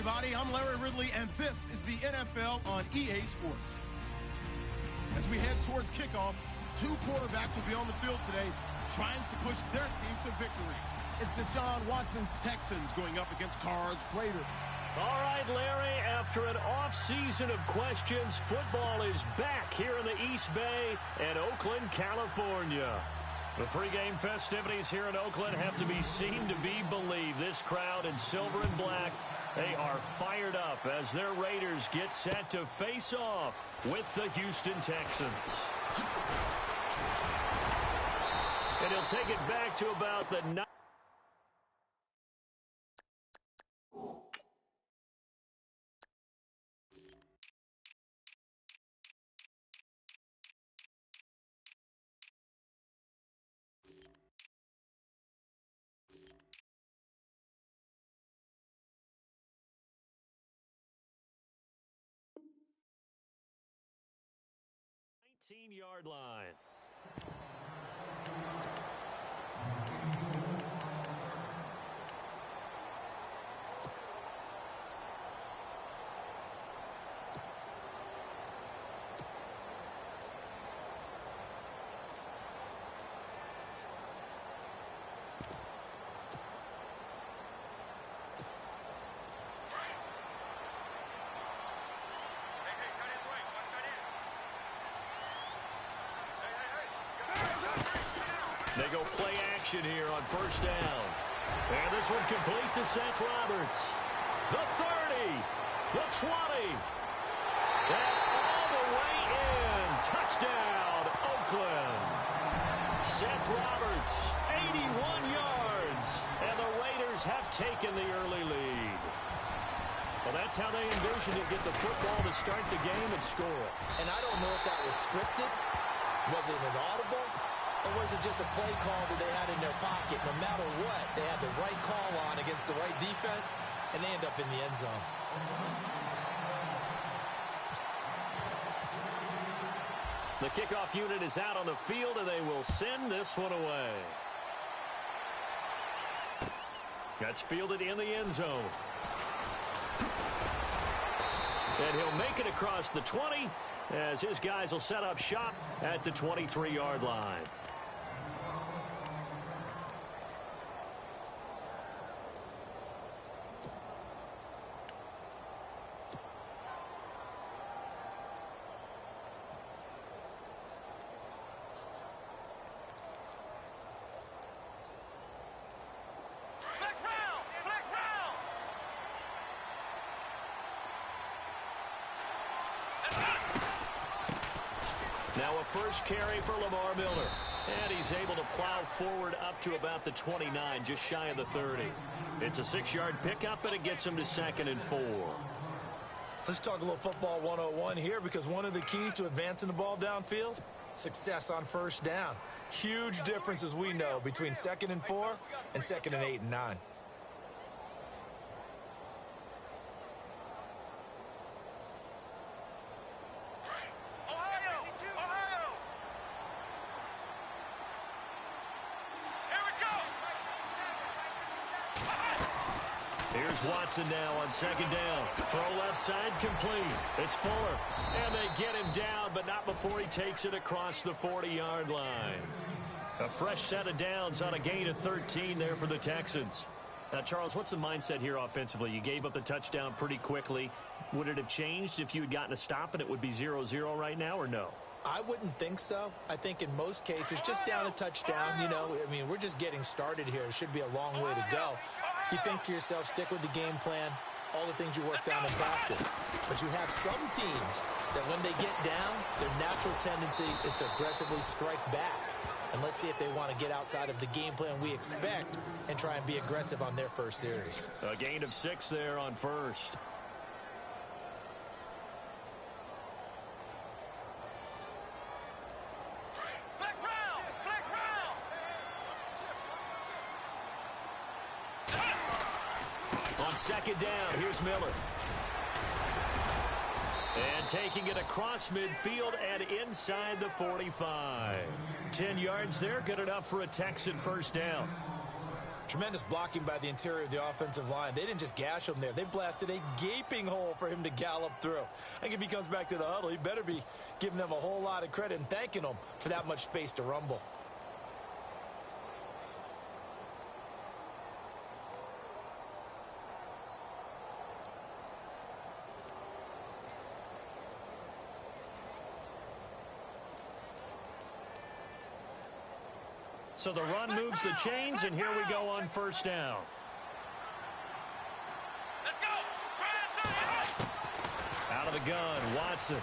everybody. I'm Larry Ridley, and this is the NFL on EA Sports. As we head towards kickoff, two quarterbacks will be on the field today trying to push their team to victory. It's Deshaun Watson's Texans going up against Carr's Raiders. All right, Larry, after an off-season of questions, football is back here in the East Bay and Oakland, California. The pregame festivities here in Oakland have to be seen to be believed. This crowd in silver and black, they are fired up as their Raiders get set to face off with the Houston Texans. And he'll take it back to about the 19-yard line. They go play action here on first down. And this one complete to Seth Roberts. The 30. The 20. And all the way in. Touchdown, Oakland. Seth Roberts, 81 yards. And the Raiders have taken the early lead. Well, that's how they envisioned it, get the football to start the game and score. And I don't know if that was scripted. Was it an audible? Or was it just a play call that they had in their pocket? No matter what, they had the right call on against the right defense, and they end up in the end zone. The kickoff unit is out on the field, and they will send this one away. That's fielded in the end zone. And he'll make it across the 20 as his guys will set up shop at the 23-yard line. Now a first carry for Lamar Miller. And he's able to plow forward up to about the 29, just shy of the 30. It's a 6-yard pickup, and it gets him to 2nd and 4. Let's talk a little football 101 here, because one of the keys to advancing the ball downfield, success on first down. Huge difference, as we know, between 2nd and 4 and 2nd and 8 and 9. Here's Watson now on 2nd down. Throw left side complete. It's Fuller. And they get him down, but not before he takes it across the 40-yard line. A fresh set of downs on a gain of 13 there for the Texans. Now, Charles, what's the mindset here offensively? You gave up the touchdown pretty quickly. Would it have changed if you had gotten a stop and it would be 0-0 right now, or no? I wouldn't think so. I think in most cases, just down a touchdown, you know, I mean, we're just getting started here. It should be a long way to go. You think to yourself, stick with the game plan, all the things you worked on in practice. But you have some teams that when they get down, their natural tendency is to aggressively strike back. And let's see if they want to get outside of the game plan we expect and try and be aggressive on their first series. A gain of 6 there on first. On 2nd down, here's Miller. And taking it across midfield and inside the 45. 10 yards there, good enough for a Texan first down. Tremendous blocking by the interior of the offensive line. They didn't just gash him there. They blasted a gaping hole for him to gallop through. I think if he comes back to the huddle, he better be giving them a whole lot of credit and thanking them for that much space to rumble. So the run moves the chains, and here we go on first down. Let's go! Out of the gun, Watson.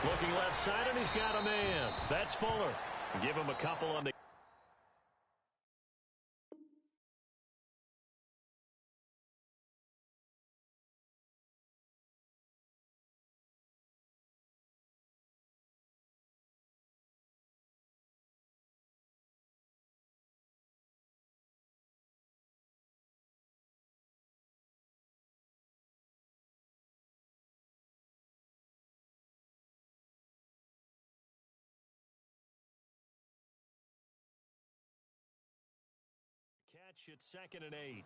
Looking left side, and he's got a man. That's Fuller. Give him a couple on the... Catch at 2nd and 8.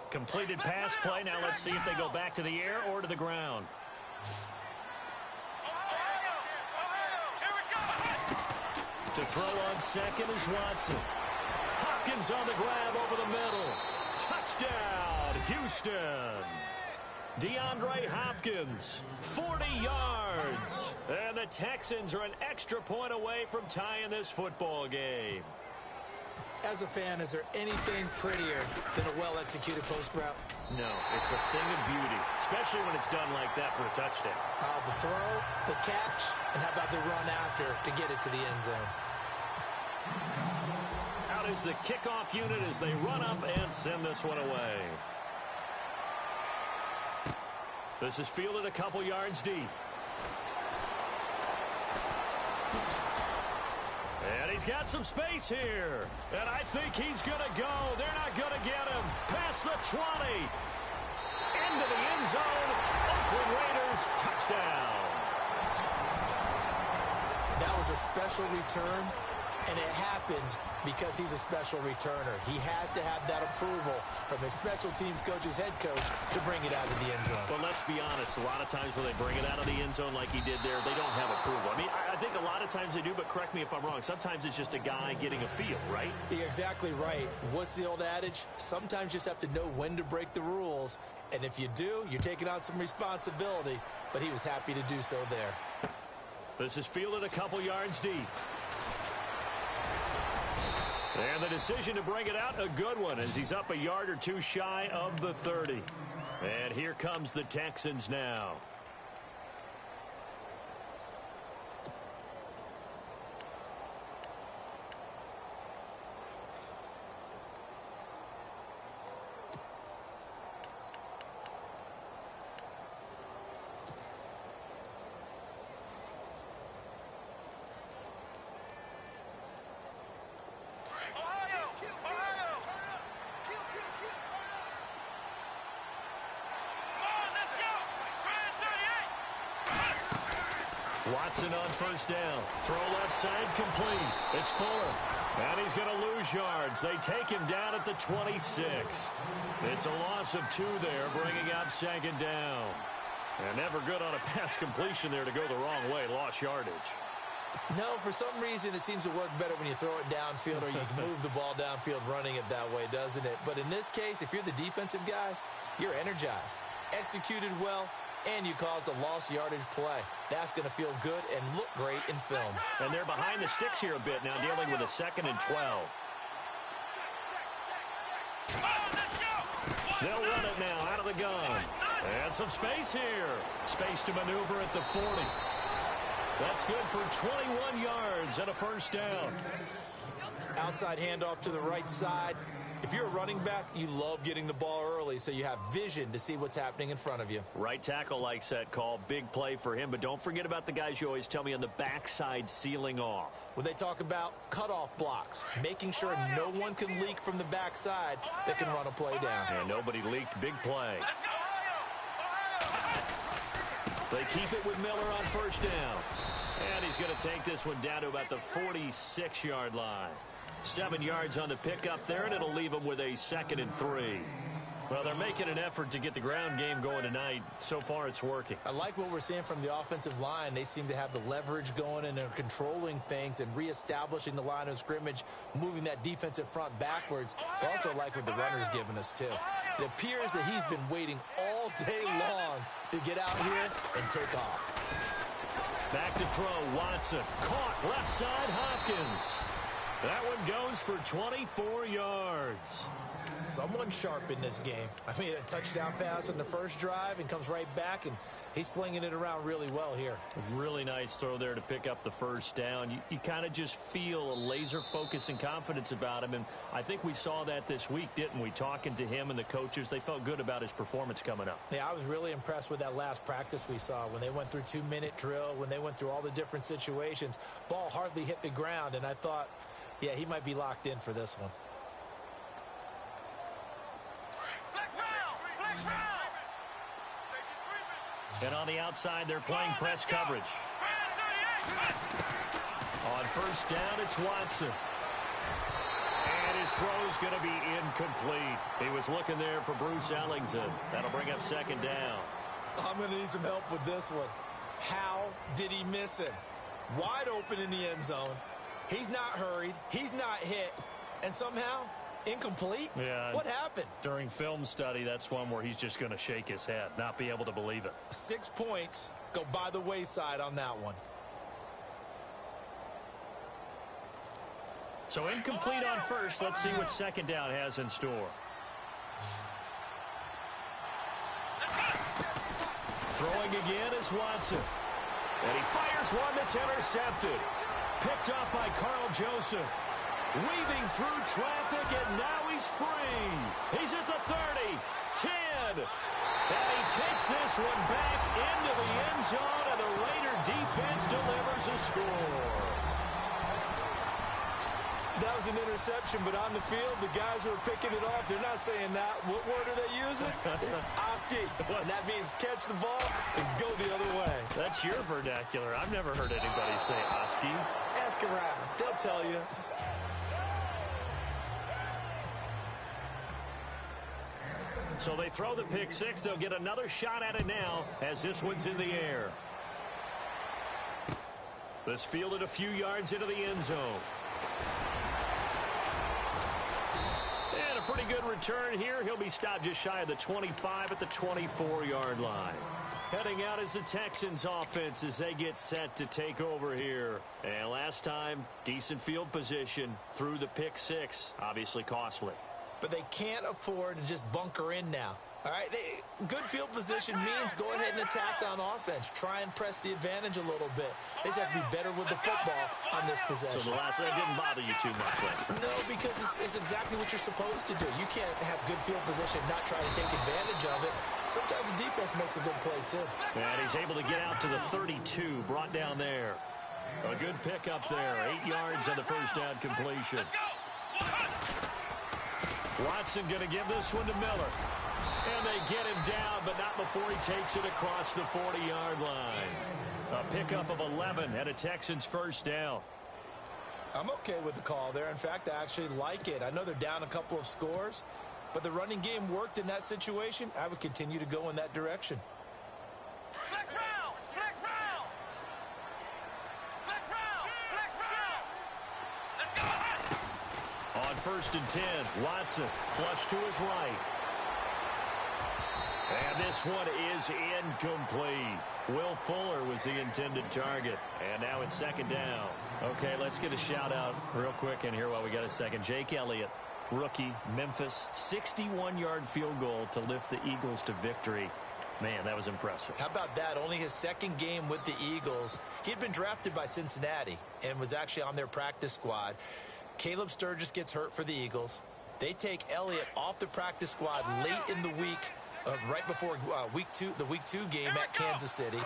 Completed pass play. Now let's see if they go back to the air or to the ground. To throw on second is Watson. Hopkins on the grab over the middle. Touchdown, Houston. DeAndre Hopkins, 40 yards. And the Texans are an extra point away from tying this football game. As a fan, is there anything prettier than a well-executed post route? No, it's a thing of beauty, especially when it's done like that for a touchdown. The throw, the catch, and how about the run after to get it to the end zone? Out is the kickoff unit as they run up and send this one away. This is fielded a couple yards deep. And he's got some space here. And I think he's going to go. They're not going to get him. Past the 20. Into the end zone. Oakland Raiders touchdown. That was a special return, and it happened because he's a special returner. He has to have that approval from his special teams coach's head coach to bring it out of the end zone. But let's be honest, a lot of times when they bring it out of the end zone like he did there, they don't have approval. I mean, I think a lot of times they do, but correct me if I'm wrong. Sometimes it's just a guy getting a feel, right? You're exactly right. What's the old adage? Sometimes you just have to know when to break the rules, and if you do, you're taking on some responsibility, but he was happy to do so there. This is fielded a couple yards deep. And the decision to bring it out, a good one, as he's up a yard or two shy of the 30. And here comes the Texans now. Watson on first down. Throw left side complete. It's Fuller. And he's going to lose yards. They take him down at the 26. It's a loss of 2 there, bringing up 2nd down. And never good on a pass completion there to go the wrong way. Lost yardage. No, for some reason it seems to work better when you throw it downfield or you can move the ball downfield running it that way, doesn't it? But in this case, if you're the defensive guys, you're energized, executed well, and you caused a lost yardage play. That's going to feel good and look great in film. And they're behind the sticks here a bit now, dealing with a 2nd and 12. They'll run it now out of the gun. And some space here. Space to maneuver at the 40. That's good for 21 yards and a first down. Outside handoff to the right side. If you're a running back, you love getting the ball early so you have vision to see what's happening in front of you. Right tackle likes that call. Big play for him, but don't forget about the guys you always tell me on the backside sealing off. When they talk about cutoff blocks, making sure no one can leak from the backside that can run a play down. And nobody leaked. Big play. They keep it with Miller on first down. And he's going to take this one down to about the 46-yard line. 7 yards on the pickup there, and it'll leave him with a 2nd and 3. Well, they're making an effort to get the ground game going tonight. So far, it's working. I like what we're seeing from the offensive line. They seem to have the leverage going, and they're controlling things and reestablishing the line of scrimmage, moving that defensive front backwards. I also like what the runner's giving us, too. It appears that he's been waiting all day long to get out here and take off. Back to throw, Watson. Caught, left side, Hopkins. That one goes for 24 yards. Someone sharp in this game. I mean, a touchdown pass on the first drive and comes right back, and he's flinging it around really well here. Really nice throw there to pick up the first down. You kind of just feel a laser focus and confidence about him, and I think we saw that this week, didn't we? Talking to him and the coaches, they felt good about his performance coming up. Yeah, I was really impressed with that last practice we saw when they went through 2-minute drill, when they went through all the different situations. Ball hardly hit the ground, and I thought, yeah, he might be locked in for this one. And on the outside, they're playing press coverage. On first down, it's Watson. And his throw's going to be incomplete. He was looking there for Bruce Ellington. That'll bring up 2nd down. I'm going to need some help with this one. How did he miss him? Wide open in the end zone. He's not hurried. He's not hit. And somehow, incomplete? Yeah. What happened? During film study, that's one where he's just going to shake his head, not be able to believe it. 6 points go by the wayside on that one. So incomplete on first. Let's see what 2nd down has in store. Throwing again is Watson. And he fires one that's intercepted. Picked up by Carl Joseph. Weaving through traffic, and now he's free. He's at the 30, 10. And he takes this one back into the end zone, and the Raider defense delivers a score. That was an interception, but on the field, the guys who are picking it off, they're not saying that. What word are they using? It's Oski. And that means catch the ball and go the other way. That's your vernacular. I've never heard anybody say Oski. Ask around. They'll tell you. So they throw the pick six. They'll get another shot at it now as this one's in the air. This fielded a few yards into the end zone. And a pretty good return here. He'll be stopped just shy of the 25 at the 24-yard line. Heading out is the Texans offense as they get set to take over here. And last time, decent field position through the pick six. Obviously costly. But they can't afford to just bunker in now. All right, good field position means go ahead and attack on offense. Try and press the advantage a little bit. They just have to be better with the football on this possession. So the last one didn't bother you too much, right? No, because it's exactly what you're supposed to do. You can't have good field position, not try to take advantage of it. Sometimes the defense makes a good play, too. And he's able to get out to the 32, brought down there. A good pickup there, 8 yards on the first down completion. Watson going to give this one to Miller. And they get him down, but not before he takes it across the 40-yard line. A pickup of 11 and a Texans first down. I'm okay with the call there. In fact, I actually like it. I know they're down a couple of scores, but the running game worked in that situation. I would continue to go in that direction. Flex round! Flex round! Flex round! Flex round! Let's go! On first and 10, Watson flush to his right. And this one is incomplete. Will Fuller was the intended target. And now it's second down. Okay, let's get a shout out real quick in here while we got a second. Jake Elliott, rookie, Memphis, 61-yard field goal to lift the Eagles to victory. Man, that was impressive. How about that? Only his second game with the Eagles. He had been drafted by Cincinnati and was actually on their practice squad. Caleb Sturgis gets hurt for the Eagles. They take Elliott off the practice squad late in the week, right before the week 2 game at Kansas City.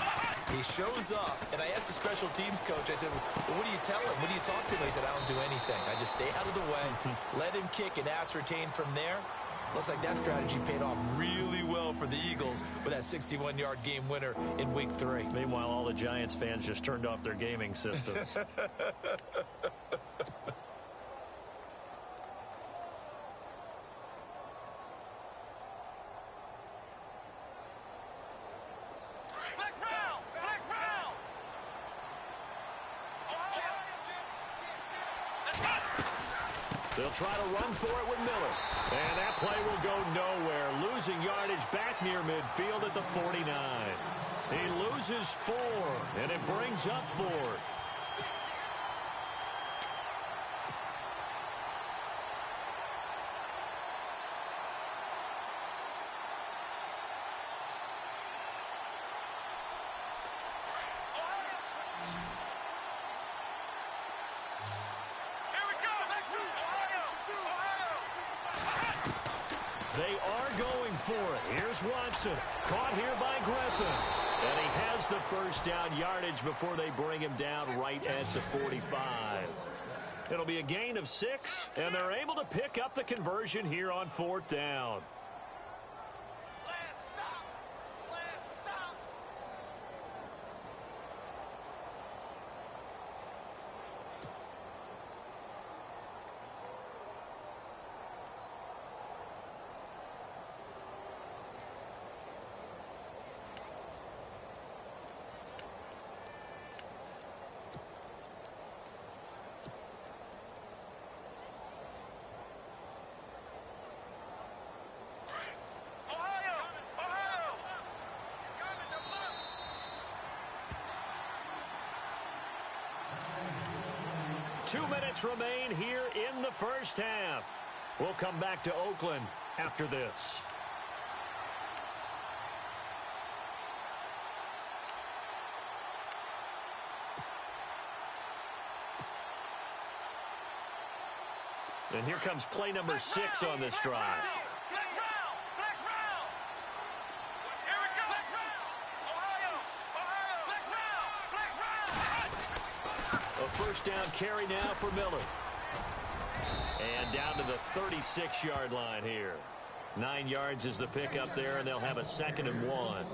He shows up, and I asked the special teams coach, I said, well, what do you tell him? What do you talk to him? He said, I don't do anything. I just stay out of the way, let him kick, and ascertain from there. Looks like that strategy paid off really well for the Eagles with that 61-yard game winner in week 3. Meanwhile, all the Giants fans just turned off their gaming systems. They'll try to run for it with Miller. And that play will go nowhere. Losing yardage back near midfield at the 49. He loses 4, and it brings up 4th. They are going for it. Here's Watson. Caught here by Griffin. And he has the first down yardage before they bring him down right at the 45. It'll be a gain of 6, and they're able to pick up the conversion here on 4th down. Two minutes remain here in the first half. We'll come back to Oakland after this. And here comes play number 6 on this drive. A first down carry now for Miller. And down to the 36-yard line here. 9 yards is the pickup there, and they'll have a 2nd and 1.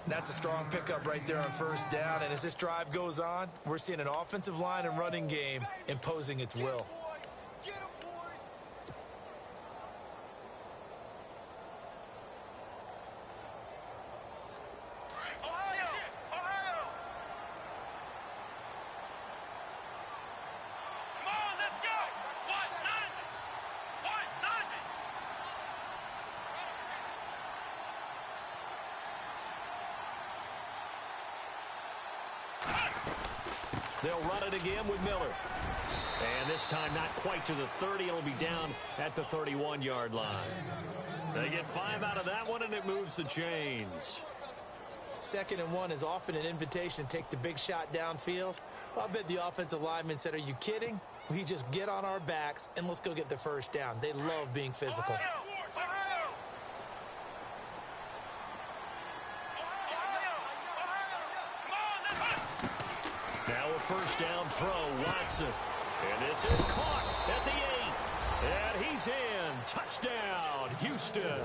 That's a strong pickup right there on first down. And as this drive goes on, we're seeing an offensive line and running game imposing its will. They'll run it again with Miller. And this time not quite to the 30. It'll be down at the 31-yard line. They get 5 out of that one, and it moves the chains. 2nd and 1 is often an invitation to take the big shot downfield. I bet the offensive lineman said, are you kidding? We just get on our backs, and let's go get the first down. They love being physical. Now a first down throw, Watson. And this is caught at the 8. And he's in. Touchdown, Houston.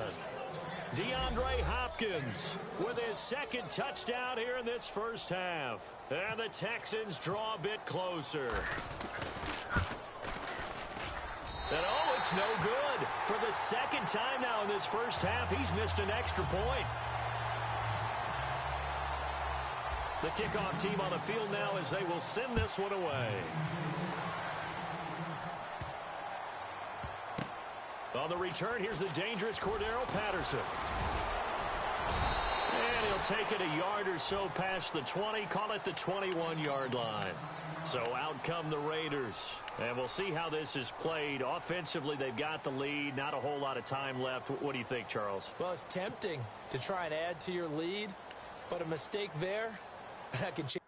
DeAndre Hopkins with his 2nd touchdown here in this first half. And the Texans draw a bit closer. And oh, it's no good. For the 2nd time now in this first half, he's missed an extra point. The kickoff team on the field now as they will send this one away. On the return, here's the dangerous Cordero Patterson. And he'll take it a yard or so past the 20, call it the 21-yard line. So out come the Raiders. And we'll see how this is played. Offensively, they've got the lead. Not a whole lot of time left. What do you think, Charles? Well, it's tempting to try and add to your lead, but a mistake there, that could change.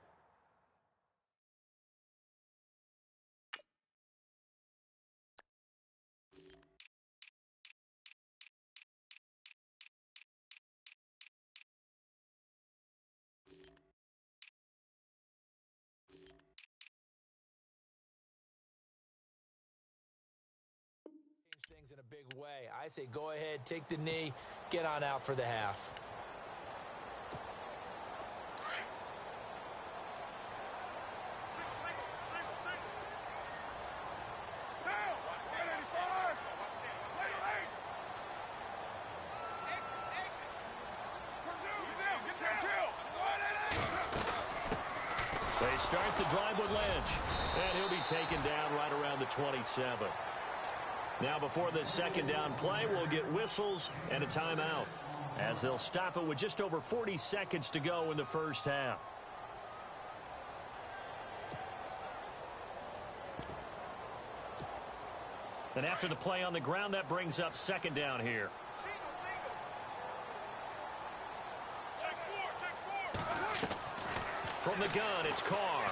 big way. I say go ahead, take the knee, get on out for the half. They start the drive with Lynch, and he'll be taken down right around the 27. Now before this second down play, we'll get whistles and a timeout, as they'll stop it with just over 40 seconds to go in the first half. And after the play on the ground, that brings up second down here. From the gun, it's Carr.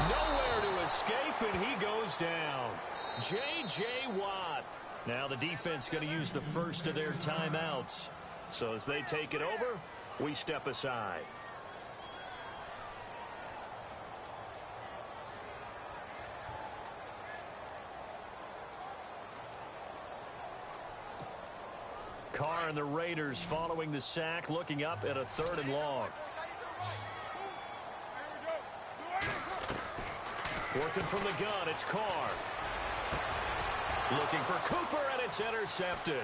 Nowhere to escape, and he goes down. J.J. Watt. Now the defense going to use the first of their timeouts. So as they take it over, we step aside. Carr and the Raiders following the sack, looking up at a 3rd and long. Working from the gun, it's Carr. Looking for Cooper, and it's intercepted.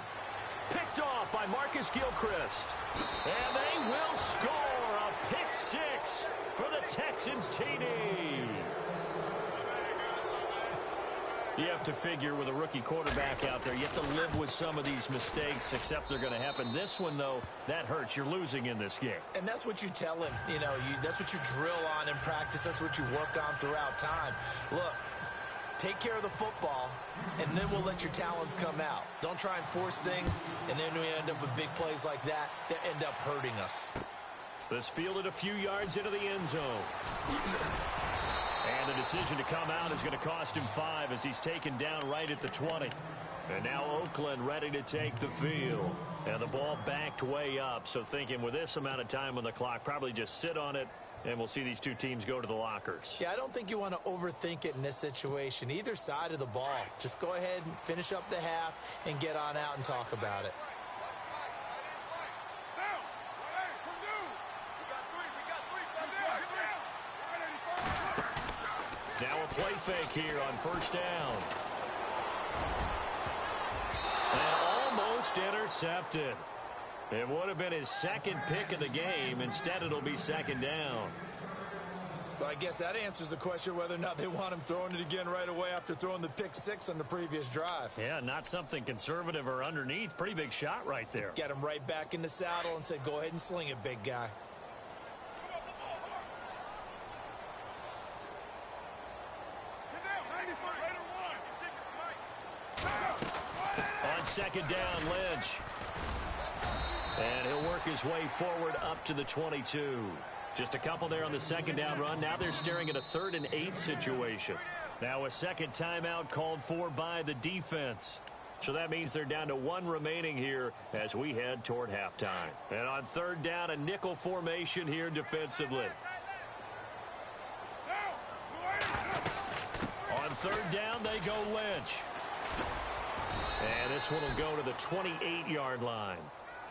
Picked off by Marcus Gilchrist. And they will score a pick six for the Texans TD. You have to figure with a rookie quarterback out there, you have to live with some of these mistakes, except they're going to happen. This one, though, that hurts. You're losing in this game. And that's what you tell him. You know, that's what you drill on in practice. That's what you work on throughout time. Look, take care of the football, and then we'll let your talents come out. Don't try and force things, and then we end up with big plays like that end up hurting us. This fielded a few yards into the end zone. And the decision to come out is going to cost him 5 as he's taken down right at the 20. And now Oakland ready to take the field. And the ball backed way up, so thinking with this amount of time on the clock, probably just sit on it, and we'll see these two teams go to the lockers. Yeah, I don't think you want to overthink it in this situation. Either side of the ball. Just go ahead and finish up the half and get on out and talk about it. Now a play fake here on first down. And almost intercepted. It would have been his second pick of the game. Instead, it'll be second down. Well, I guess that answers the question whether or not they want him throwing it again right away after throwing the pick six on the previous drive. Yeah, not something conservative or underneath. Pretty big shot right there. Get him right back in the saddle and say, go ahead and sling it, big guy. On second down, Lynch. And he'll work his way forward up to the 22. Just a couple there on the second down run. Now they're staring at a 3rd and 8 situation. Now a second timeout called for by the defense. So that means they're down to 1 remaining here as we head toward halftime. And on 3rd down, a nickel formation here defensively. On 3rd down, they go Lynch. And this one will go to the 28-yard line.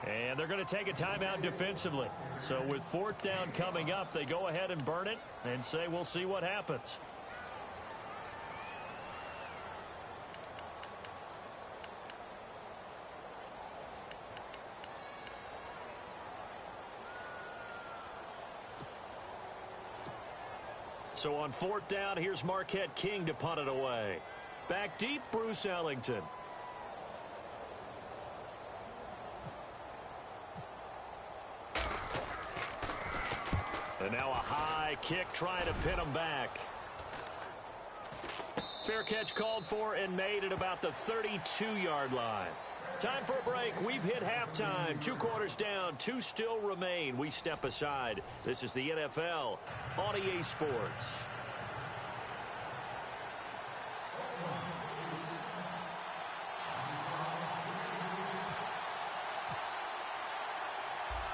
And they're going to take a timeout defensively. So with 4th down coming up, they go ahead and burn it and say we'll see what happens. So on 4th down, here's Marquette King to punt it away. Back deep, Bruce Ellington. And now a high kick trying to pin him back. Fair catch called for and made at about the 32-yard line. Time for a break. We've hit halftime. 2 quarters down. 2 still remain. We step aside. This is the NFL on EA Sports.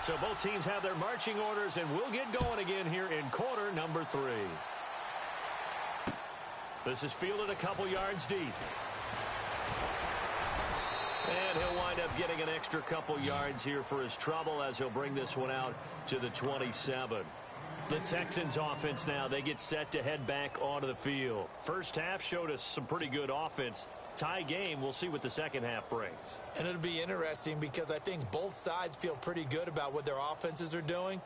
So both teams have their marching orders, and we'll get going again here in quarter number 3. This is fielded a couple yards deep. getting an extra couple yards here for his trouble as he'll bring this one out to the 27. The Texans offense now, they get set to head back onto the field. First half showed us some pretty good offense. Tie game, we'll see what the second half brings. And it'll be interesting because I think both sides feel pretty good about what their offenses are doing.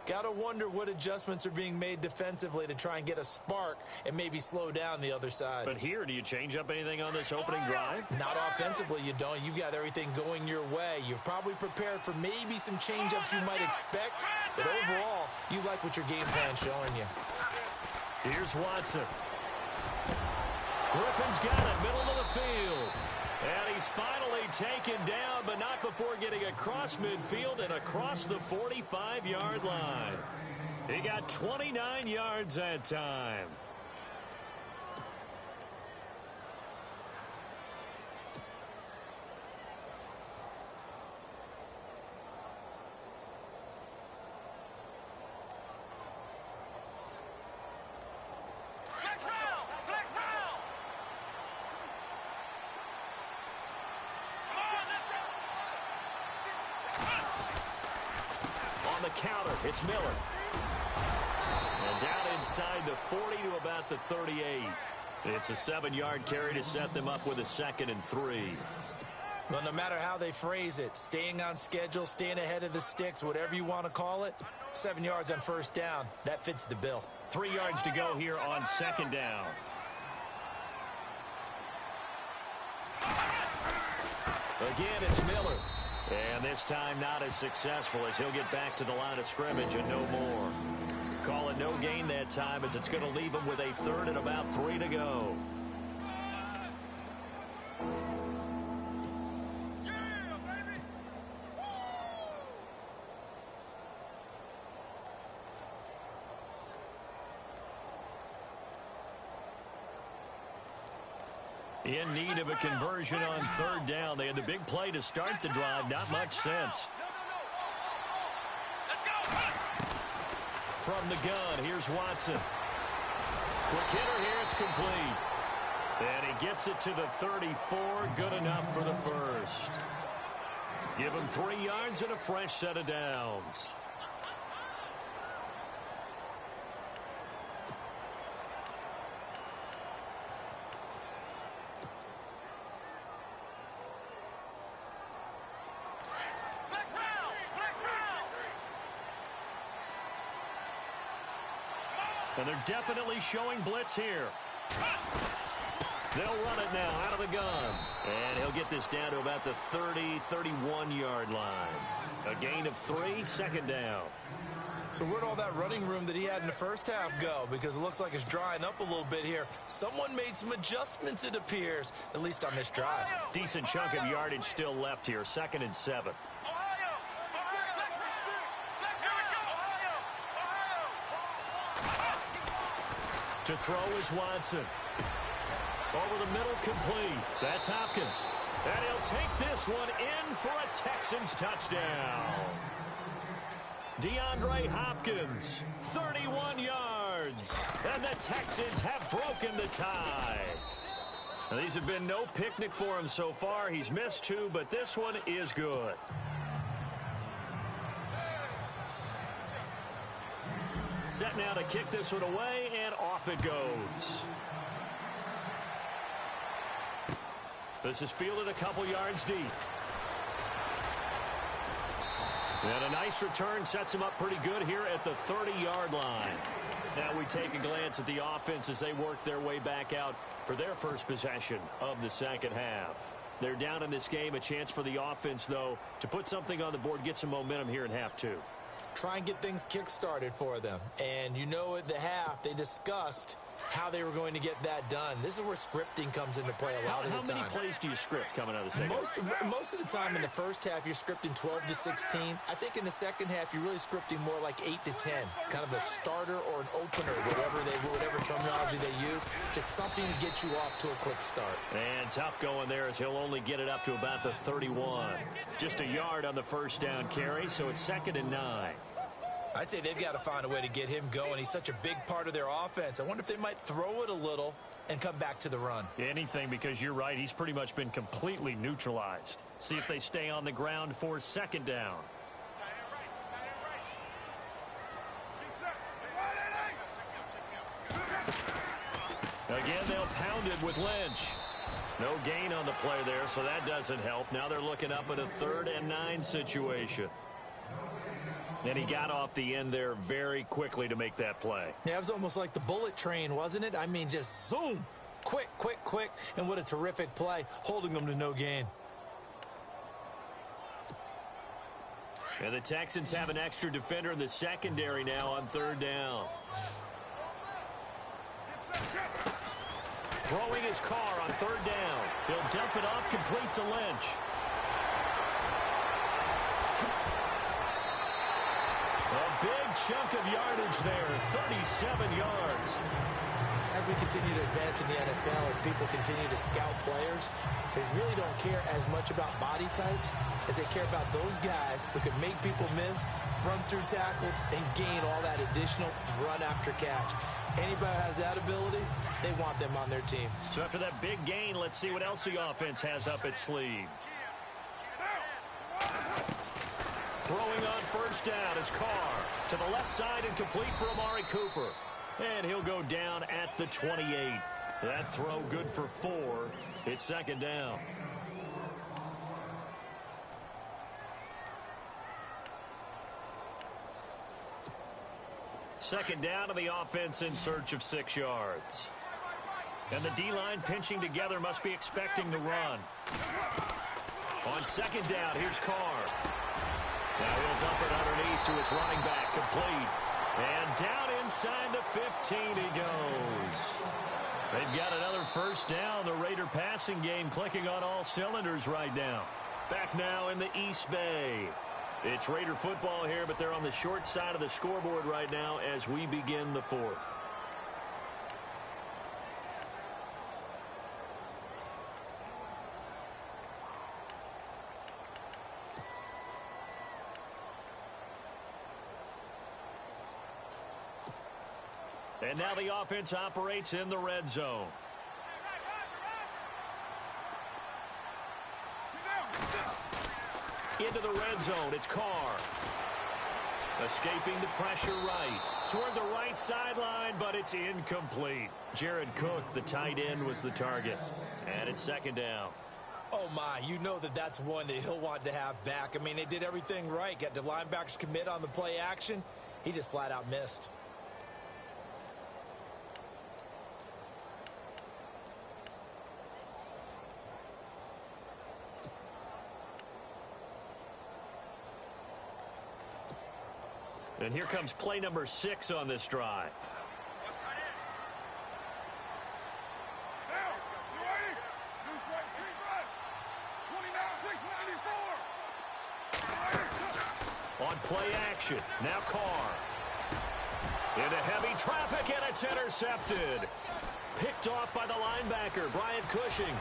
Got to wonder what adjustments are being made defensively to try and get a spark and maybe slow down the other side. But here, do you change up anything on this opening drive? Not offensively, you don't. You've got everything going your way. You've probably prepared for maybe some change-ups you might expect, but overall, you like what your game plan's showing you. Here's Watson. Griffin's got it, middle of the field. And he's finally taken down, but not before getting across midfield and across the 45-yard line. He got 29 yards that time. Counter, it's Miller. And down inside the 40 to about the 38. It's a 7-yard carry to set them up with a 2nd and 3. Well, no matter how they phrase it, staying on schedule, staying ahead of the sticks, whatever you want to call it, 7 yards on first down, that fits the bill. 3 yards to go here on 2nd down. Again, it's Miller. And this time not as successful as he'll get back to the line of scrimmage and no more. Call it no gain that time as it's going to leave him with a 3rd and about 3 to go. In need of a conversion on 3rd down. They had the big play to start the drive. Not much sense. From the gun, here's Watson. Quick hitter here, it's complete. And he gets it to the 34. Good enough for the first. Give him 3 yards and a fresh set of downs. And they're definitely showing blitz here. They'll run it now out of the gun. And he'll get this down to about the 30, 31-yard line. A gain of 3, 2nd down. So where'd all that running room that he had in the first half go? Because it looks like it's drying up a little bit here. Someone made some adjustments, it appears, at least on this drive. Decent chunk of yardage still left here. 2nd and 7. To throw is Watson. Over the middle, complete. That's Hopkins. And he'll take this one in for a Texans touchdown. DeAndre Hopkins, 31 yards. And the Texans have broken the tie. Now, these have been no picnic for him so far. He's missed 2, but this one is good. Set now to kick this one away, and off it goes. This is fielded a couple yards deep. And a nice return sets him up pretty good here at the 30-yard line. Now we take a glance at the offense as they work their way back out for their first possession of the second half. They're down in this game. A chance for the offense, though, to put something on the board, get some momentum here in half 2. Try and get things kick-started for them. And you know at the half, they discussed how they were going to get that done. This is where scripting comes into play a lot of the time. How many plays do you script coming out of the second half? Most of the time in the first half, you're scripting 12 to 16. I think in the second half, you're really scripting more like 8 to 10. Kind of a starter or an opener, whatever terminology they use. Just something to get you off to a quick start. And tough going there as he'll only get it up to about the 31. Just a yard on the first down carry, so it's 2nd and 9. I'd say they've got to find a way to get him going. He's such a big part of their offense. I wonder if they might throw it a little and come back to the run. Anything, because you're right. He's pretty much been completely neutralized. See if they stay on the ground for second down. Again, they'll pound it with Lynch. No gain on the play there, so that doesn't help. Now they're looking up at a 3rd and 9 situation. And he got off the end there very quickly to make that play. Yeah, it was almost like the bullet train, wasn't it? I mean, just zoom. Quick, quick, quick. And what a terrific play, holding them to no gain. And the Texans have an extra defender in the secondary now on 3rd down. Throwing his car on 3rd down. He'll dump it off complete to Lynch. A big chunk of yardage there, 37 yards. As we continue to advance in the NFL, as people continue to scout players, they really don't care as much about body types as they care about those guys who can make people miss, run through tackles, and gain all that additional run after catch. Anybody who has that ability, they want them on their team. So after that big gain, let's see what else the offense has up its sleeve. Throwing on 1st down is Carr. To the left side and complete for Amari Cooper. And he'll go down at the 28. That throw good for 4. It's 2nd down. Second down to the offense in search of 6 yards. And the D-line pinching together must be expecting the run. On 2nd down, here's Carr. Now he'll dump it underneath to his running back, complete. And down inside the 15 he goes. They've got another 1st down. The Raider passing game clicking on all cylinders right now. Back now in the East Bay. It's Raider football here, but they're on the short side of the scoreboard right now as we begin the 4th. And now the offense operates in the red zone. Into the red zone, it's Carr. Escaping the pressure right. Toward the right sideline, but it's incomplete. Jared Cook, the tight end, was the target. And it's 2nd down. Oh, my, you know that that's one that he'll want to have back. I mean, they did everything right. Got the linebackers commit on the play action. He just flat out missed. And here comes play number 6 on this drive. On play action, now Carr. Into heavy traffic, and it's intercepted. Picked off by the linebacker, Brian Cushing.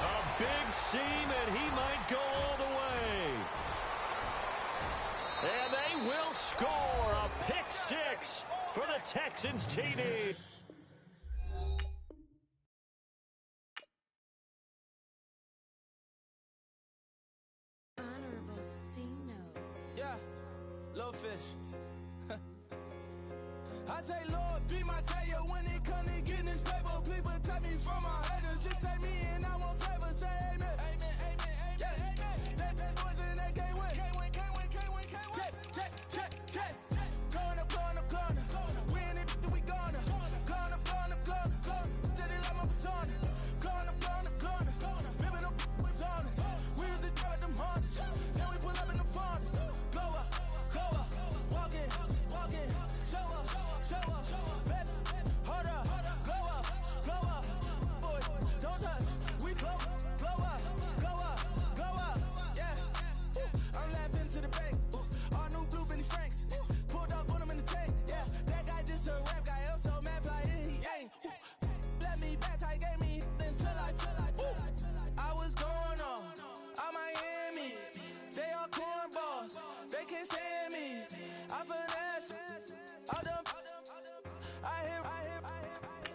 A big seam, and he might go all the way. And they will score a pick 6 for the Texans TD. Honorable C note. Yeah, little fish. I say, Lord, be my savior when it comes to getting this paper. Please protect me from my haters. Just say me and I won't favor. Say amen. Amen, amen, amen. Yeah. That boys and they can't win. Check. Going up. We in it, we gonna. Going up. Did it like my persona. Going up. Living up was honest. We was the drug them hunters. Then we pull up in the furnace. Go up. Walk in. Show up. Bet. Hold up. Go up. Boy, don't touch. We glow up. Yeah. I'm laughing to the bank. All new blue Benny Franks. Pulled up on him in the tank. Yeah. That guy just a rap guy. I'm so mad fly in. He ain't. Let me back. Tight gave me until I was going on. I'm Miami. They all cornballs. They can't stand me. I finesse. I hit.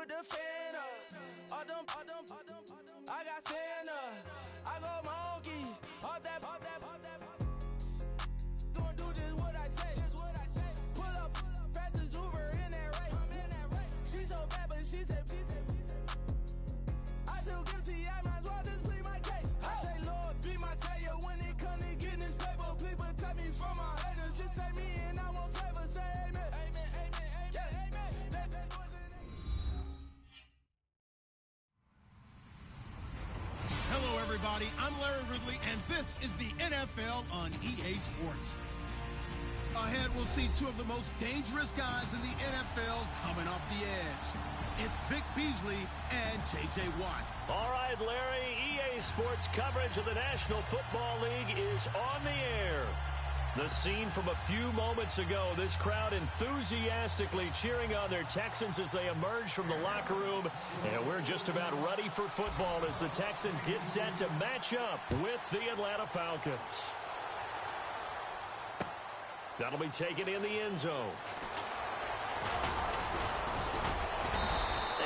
with the fan up. All them, I got Santa. I go monkey. All that. Gonna do just what I say. Pull up, pass the Uber in that race. She so bad, but she said. I feel guilty, I might as well just plead my case. I say, Lord, be my savior when it comes to getting this paper. Please protect me from my haters. Just say me and I won't save her. Say amen. Hello, everybody. I'm Larry Ridley, and this is the NFL on EA Sports. Ahead, we'll see two of the most dangerous guys in the NFL coming off the edge. It's Vic Beasley and J.J. Watt. All right, Larry, EA Sports coverage of the National Football League is on the air. The scene from a few moments ago, this crowd enthusiastically cheering on their Texans as they emerge from the locker room. And we're just about ready for football as the Texans get set to match up with the Atlanta Falcons. That'll be taken in the end zone.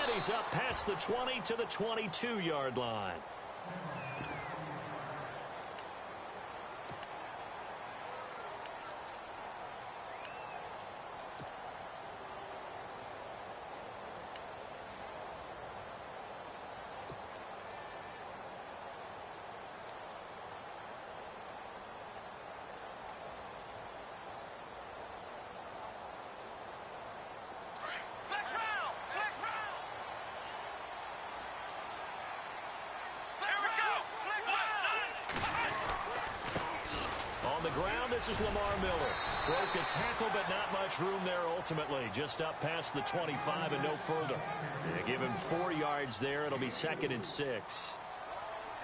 And he's up past the 20 to the 22-yard line. Ground, this is Lamar Miller. Broke a tackle, but not much room there ultimately. Just up past the 25 and no further. Yeah, give him 4 yards there. It'll be 2nd and 6.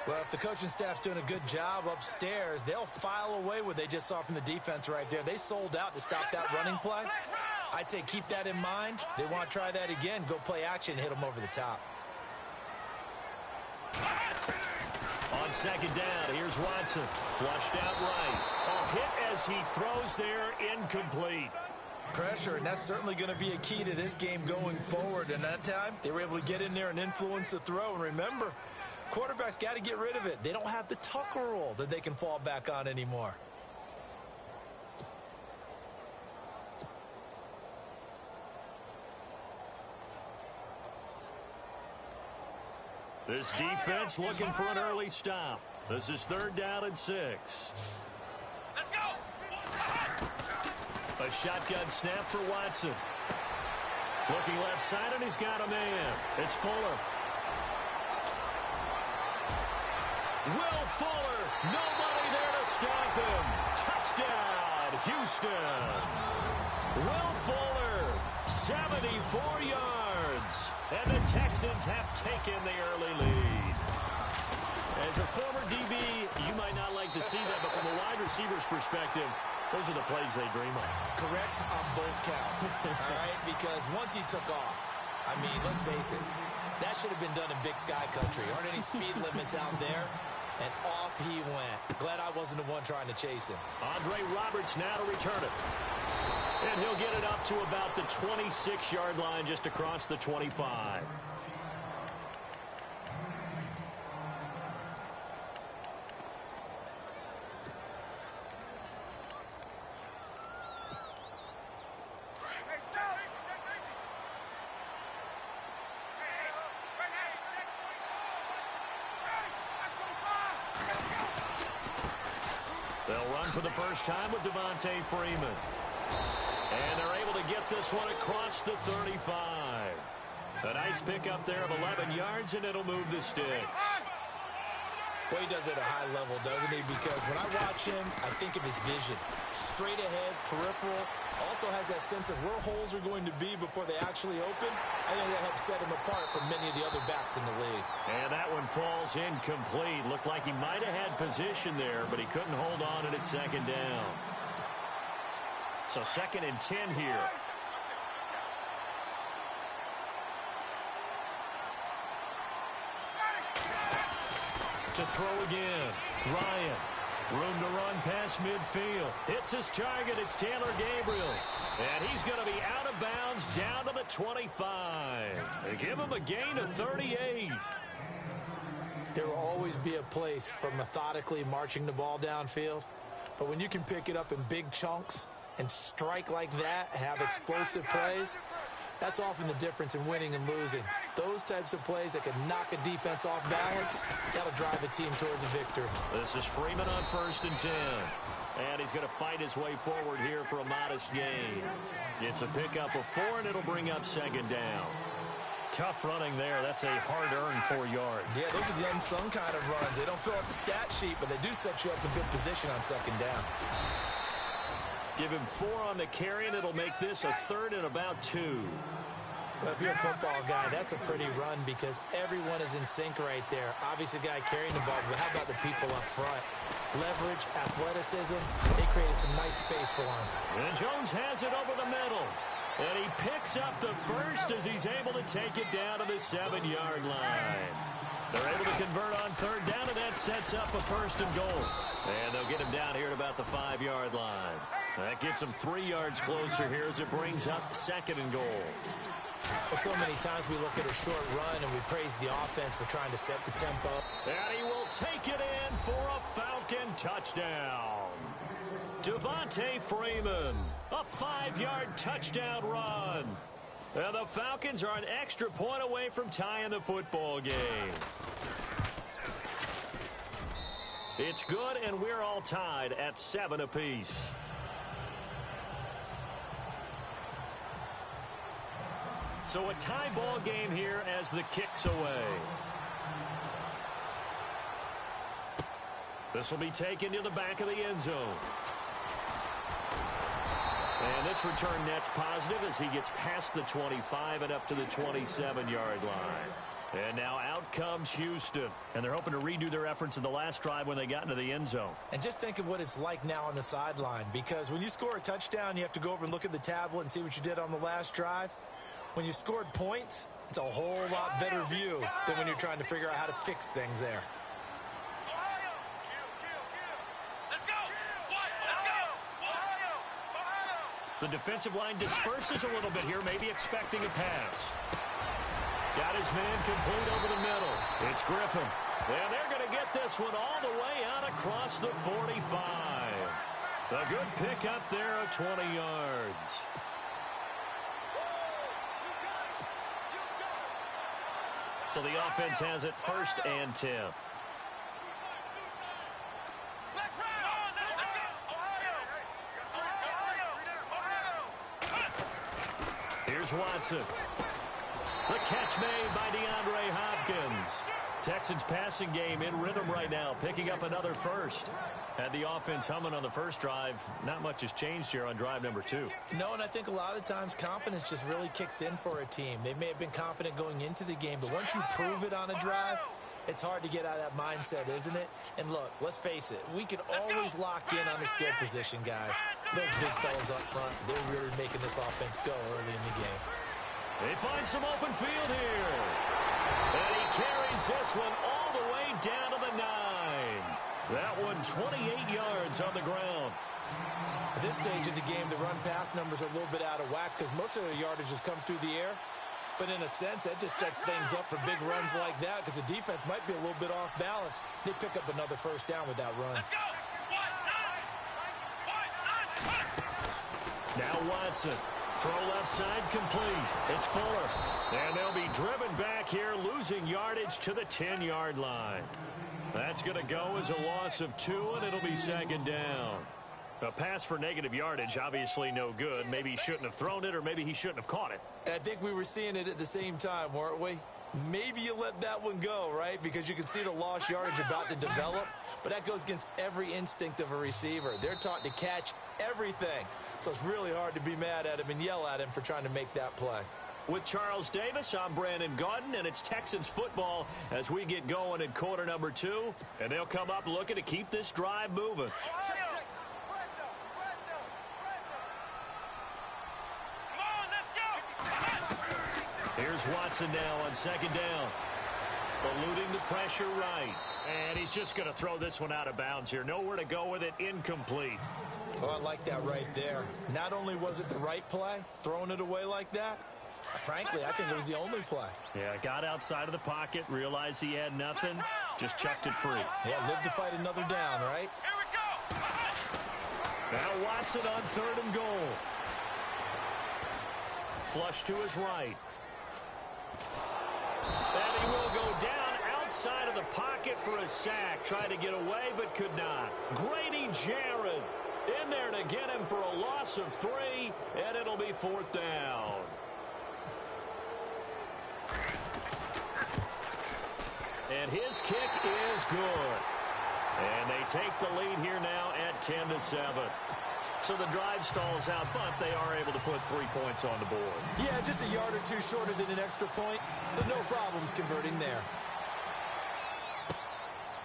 Well, if the coaching staff's doing a good job upstairs, they'll file away what they just saw from the defense right there. They sold out to stop that running play. I'd say keep that in mind. They want to try that again. Go play action and hit them over the top. On 2nd down, here's Watson. Flushed out right. A hit as he throws there, incomplete. Pressure, and that's certainly going to be a key to this game going forward. And that time, they were able to get in there and influence the throw. And remember, quarterbacks got to get rid of it. They don't have the Tucker rule that they can fall back on anymore. This defense looking for an early stop. This is 3rd down and 6. Let's go! A shotgun snap for Watson. Looking left side, and he's got a man. It's Fuller. Will Fuller. Nobody there to stop him. Touchdown, Houston. Will Fuller, 74 yards. And the Texans have taken the early lead. As a former DB, you might not like to see that, but from a wide receiver's perspective, those are the plays they dream of. Correct on both counts, all right? Because once he took off, I mean, let's face it, that should have been done in Big Sky Country. Aren't any speed limits out there? And off he went. Glad I wasn't the one trying to chase him. Andre Roberts now to return it. And he'll get it up to about the 26-yard line just across the 25. They'll run for the first time with Devontae Freeman. And they're able to get this one across the 35. A nice pickup there of 11 yards, and it'll move the sticks. Boy, he does it at a high level, doesn't he? Because when I watch him, I think of his vision. Straight ahead, peripheral. Also has that sense of where holes are going to be before they actually open. I think that helps set him apart from many of the other backs in the league. And that one falls incomplete. Looked like he might have had position there, but he couldn't hold on it at 2nd down. So 2nd and 10 here. To throw again. Ryan. Room to run past midfield. Hits his target. It's Taylor Gabriel. And he's going to be out of bounds down to the 25. They give him a gain of 38. There will always be a place for methodically marching the ball downfield. But when you can pick it up in big chunks and strike like that, have explosive plays, that's often the difference in winning and losing. Those types of plays that can knock a defense off balance, that'll drive a team towards a victory. This is Freeman on 1st and 10. And he's going to fight his way forward here for a modest gain. It's a pickup of 4, and it'll bring up 2nd down. Tough running there. That's a hard-earned 4 yards. Yeah, those are the unsung kind of runs. They don't fill out the stat sheet, but they do set you up in good position on 2nd down. Give him 4 on the carry, and it'll make this a 3rd and about 2. Well, if you're a football guy, that's a pretty run because everyone is in sync right there. Obviously, the guy carrying the ball, but how about the people up front? Leverage, athleticism, they created some nice space for him. And Jones has it over the middle. And he picks up the first as he's able to take it down to the 7-yard line. They're able to convert on 3rd down, and that sets up a 1st and goal. And they'll get him down here at about the 5-yard line. That gets him 3 yards closer here as it brings up 2nd and goal. Well, so many times we look at a short run and we praise the offense for trying to set the tempo. And he will take it in for a Falcon touchdown. Devontae Freeman, a 5-yard touchdown run. And the Falcons are an extra point away from tying the football game. It's good, and we're all tied at 7 apiece. So a tie ball game here as the kick's away. This will be taken to the back of the end zone. And this return net's positive as he gets past the 25 and up to the 27-yard line. And now out comes Houston. And they're hoping to redo their efforts in the last drive when they got into the end zone. And just think of what it's like now on the sideline. Because when you score a touchdown, you have to go over and look at the tablet and see what you did on the last drive. When you scored points, it's a whole lot better view than when you're trying to figure out how to fix things there. The defensive line disperses a little bit here, maybe expecting a pass. Got his man complete over the middle. It's Griffin. And they're going to get this one all the way out across the 45. A good pick up there of 20 yards. So the offense has it 1st and 10. Here's Watson. The catch made by DeAndre Hopkins. Texans passing game in rhythm right now, picking up another first. Had the offense humming on the first drive. Not much has changed here on drive number 2. No, and I think a lot of times confidence just really kicks in for a team. They may have been confident going into the game, but once you prove it on a drive, it's hard to get out of that mindset, isn't it? And look, let's face it, we can always lock in on the skill position, guys. Those big fellas up front, they're really making this offense go early in the game. They find some open field here. And he carries this one all the way down to the 9. That one 28 yards on the ground. At this stage of the game, the run-pass numbers are a little bit out of whack because most of their yardage has come through the air. But in a sense, that just sets things up for big runs like that because the defense might be a little bit off balance. They pick up another first down with that run. Now Watson. Throw left side complete. It's Fuller. And they'll be driven back here, losing yardage to the 10-yard line. That's going to go as a loss of 2, and it'll be 2nd down. A pass for negative yardage, obviously no good. Maybe he shouldn't have thrown it, or maybe he shouldn't have caught it. I think we were seeing it at the same time, weren't we? Maybe you let that one go, right? Because you can see the lost yardage about to develop. But that goes against every instinct of a receiver. They're taught to catch everything. So it's really hard to be mad at him and yell at him for trying to make that play. With Charles Davis, I'm Brandon Gaudin, and it's Texans football as we get going in quarter number 2. And they'll come up looking to keep this drive moving. Here's Watson now on 2nd down. Eluding the pressure right. And he's just going to throw this one out of bounds here. Nowhere to go with it. Incomplete. Oh, I like that right there. Not only was it the right play, throwing it away like that, frankly, I think it was the only play. Yeah, got outside of the pocket, realized he had nothing, just chucked it free. Yeah, live to fight another down, right? Here we go. Now Watson on 3rd and goal. Flush to his right. And he will go down outside of the pocket for a sack. Tried to get away, but could not. Grady Jarrett in there to get him for a loss of 3, and it'll be 4th down. And his kick is good. And they take the lead here now at 10-7. So the drive stalls out, but they are able to put 3 points on the board. Yeah, just a yard or two shorter than an extra point. So no problems converting there.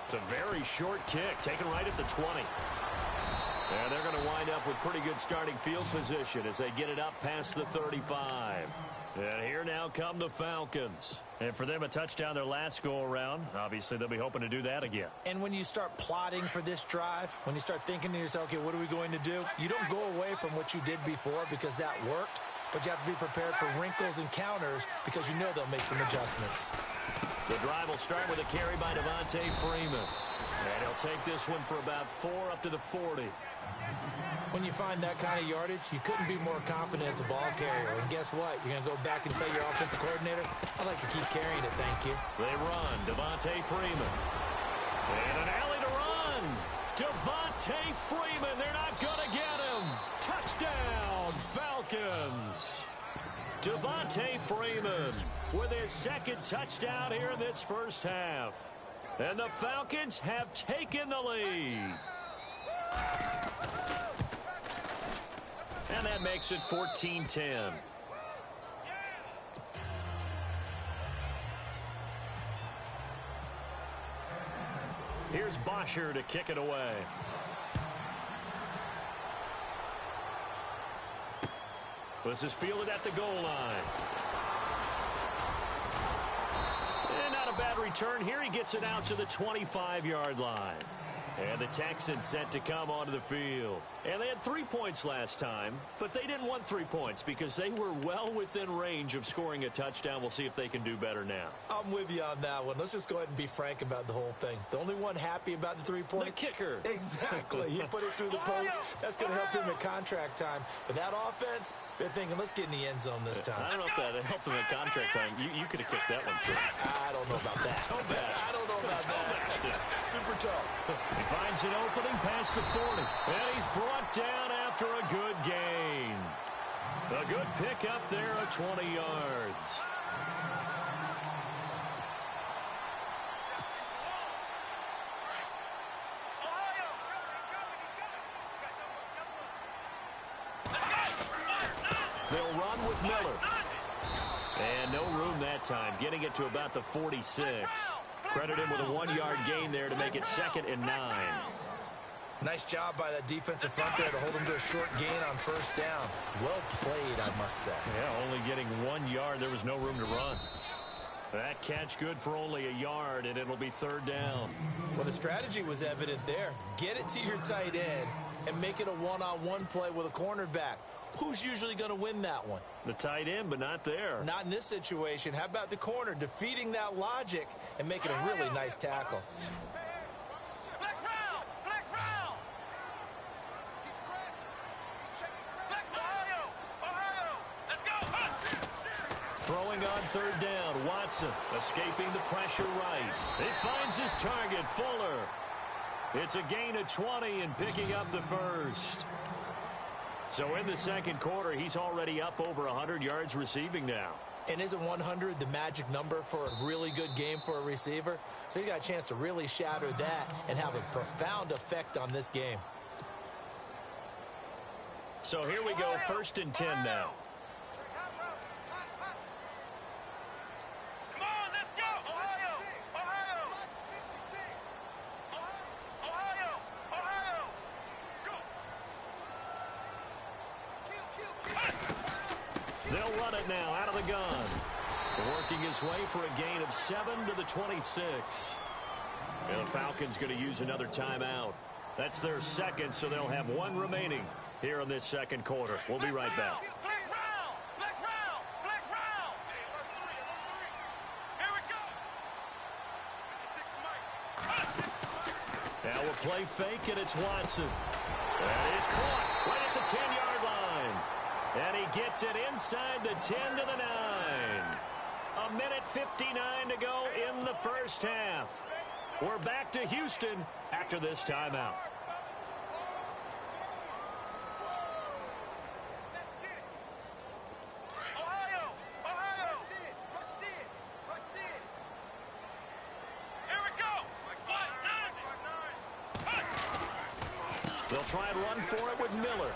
It's a very short kick, taken right at the 20. And they're going to wind up with pretty good starting field position as they get it up past the 35. And here now come the Falcons. And for them, a touchdown their last go-around. Obviously, they'll be hoping to do that again. And when you start plotting for this drive, when you start thinking to yourself, okay, what are we going to do? You don't go away from what you did before because that worked, but you have to be prepared for wrinkles and counters because you know they'll make some adjustments. The drive will start with a carry by Devontae Freeman. And he'll take this one for about 4 up to the 40. When you find that kind of yardage, you couldn't be more confident as a ball carrier. And guess what? You're going to go back and tell your offensive coordinator, I'd like to keep carrying it, thank you. They run. Devontae Freeman. And an alley to run. Devontae Freeman. They're not going to get him. Touchdown, Falcons. Devontae Freeman with his 2nd touchdown here in this first half. And the Falcons have taken the lead. And that makes it 14-10. Here's Bosher to kick it away. This is fielded at the goal line. And not a bad return here. He gets it out to the 25-yard line. And the Texans set to come onto the field. And they had 3 points last time, but they didn't want 3 points because they were well within range of scoring a touchdown. We'll see if they can do better now. I'm with you on that one. Let's just go ahead and be frank about the whole thing. The only one happy about the 3-point? The kicker. Exactly. He put it through the post. That's going to help him at contract time. But that offense, they're thinking, let's get in the end zone this time. I don't know if that helped him at contract time. You could have kicked that one through. I don't know about that. Toe bash. I don't know about that. Super toe. He finds an opening past the 40. And he's brought down after a good gain. A good pick up there at 20 yards. They'll run with Miller. And no room that time, getting it to about the 46. Credit him with a 1-yard gain there to make it 2nd and 9. Nice job by that defensive front there to hold him to a short gain on 1st down. Well played, I must say. Yeah, only getting 1 yard. There was no room to run. That catch good for only a yard, and it'll be 3rd down. Well, the strategy was evident there. Get it to your tight end and make it a one-on-one play with a cornerback. Who's usually going to win that one? The tight end, but not there. Not in this situation. How about the corner defeating that logic and making a really nice tackle? Flex round! Flex round! Flex Ohio! Let's go! Throwing on 3rd down, Watson escaping the pressure right. He finds his target, Fuller. It's a gain of 20 and picking up the 1st. So in the 2nd quarter, he's already up over 100 yards receiving now. And isn't 100 the magic number for a really good game for a receiver? So he got a chance to really shatter that and have a profound effect on this game. So here we go, 1st and 10 now. Come on, let's go! Ohio! They'll run it now out of the gun. Working his way for a gain of 7 to the 26. And the Falcons going to use another timeout. That's their second, so they'll have one remaining here in this second quarter. We'll be right back. Flex round! Flex round! Flex round! Here we go! Now we'll play fake, and it's Watson. That is caught right at the 10-yard line. And he gets it inside the 10 to the 9. A minute 59 to go in the first half. We're back to Houston after this timeout. Ohio! Ohio! Here we go! They'll try and run for it with Miller.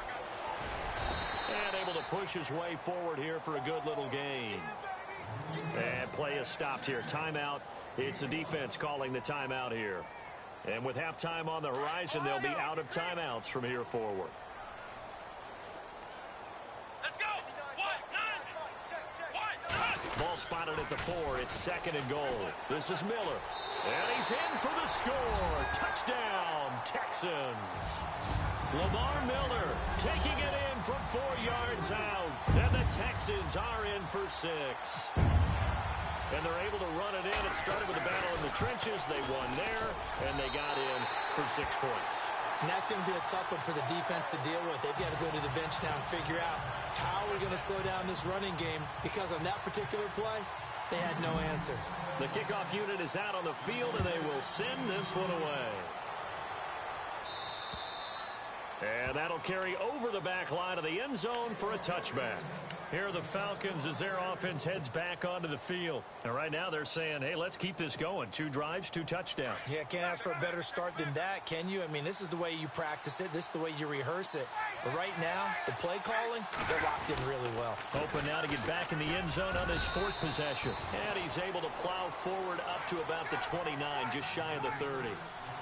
And able to push his way forward here for a good little gain. And play is stopped here. Timeout. It's the defense calling the timeout here. And with halftime on the horizon, they'll be out of timeouts from here forward. Let's go! Ball spotted at the 4. It's second and goal. This is Miller. And he's in for the score. Touchdown, Texans. Lamar Miller taking it in from 4 yards out. And the Texans are in for 6. And they're able to run it in. It started with a battle in the trenches. They won there, and they got in for 6 points. And that's going to be a tough one for the defense to deal with. They've got to go to the bench now and figure out how we're going to slow down this running game, because on that particular play, they had no answer. The kickoff unit is out on the field, and they will send this one away. And that'll carry over the back line of the end zone for a touchback. Here are the Falcons as their offense heads back onto the field. And right now they're saying, hey, let's keep this going. 2 drives, 2 touchdowns. Yeah, can't ask for a better start than that, can you? I mean, this is the way you practice it. This is the way you rehearse it. But right now, the play calling, they're locked in really well. Hoping now to get back in the end zone on his 4th possession. And he's able to plow forward up to about the 29, just shy of the 30.